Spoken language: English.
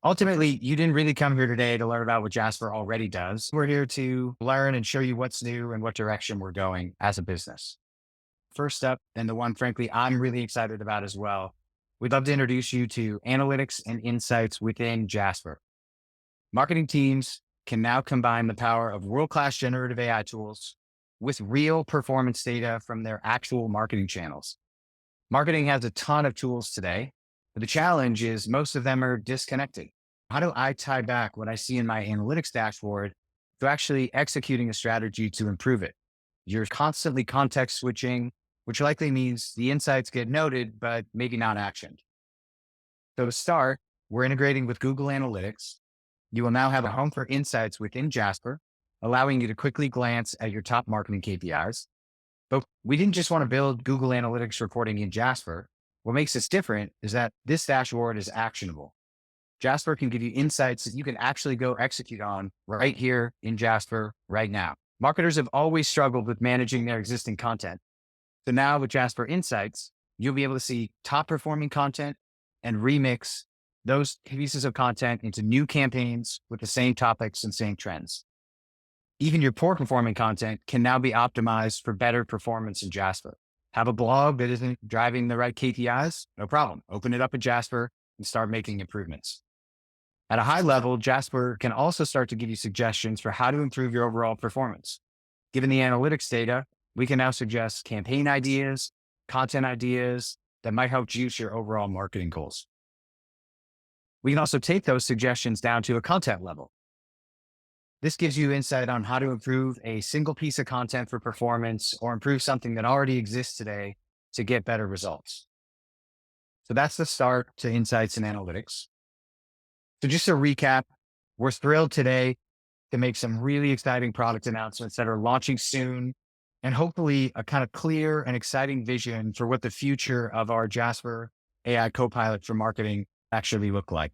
Ultimately, you didn't really come here today to learn about what Jasper already does. We're here to learn and show you what's new and what direction we're going as a business. First up, and the one, frankly, I'm really excited about as well, we'd love to introduce you to analytics and insights within Jasper. Marketing teams can now combine the power of world-class generative AI tools with real performance data from their actual marketing channels. Marketing has a ton of tools today, but the challenge is most of them are disconnected. How do I tie back what I see in my analytics dashboard to actually executing a strategy to improve it? You're constantly context switching, which likely means the insights get noted, but maybe not actioned. So to start, we're integrating with Google Analytics. You will now have a home for insights within Jasper, allowing you to quickly glance at your top marketing KPIs. But we didn't just want to build Google Analytics reporting in Jasper. What makes this different is that this dashboard is actionable. Jasper can give you insights that you can actually go execute on right here in Jasper right now. Marketers have always struggled with managing their existing content. So now with Jasper Insights, you'll be able to see top performing content and remix those pieces of content into new campaigns with the same topics and same trends. Even your poor performing content can now be optimized for better performance in Jasper. Have a blog that isn't driving the right KPIs? No problem. Open it up in Jasper and start making improvements. At a high level, Jasper can also start to give you suggestions for how to improve your overall performance. Given the analytics data, we can now suggest campaign ideas, content ideas that might help juice your overall marketing goals. We can also take those suggestions down to a content level. This gives you insight on how to improve a single piece of content for performance or improve something that already exists today to get better results. So that's the start to insights and analytics. So just to recap, we're thrilled today to make some really exciting product announcements that are launching soon and hopefully a kind of clear and exciting vision for what the future of our Jasper AI Copilot for marketing actually look like.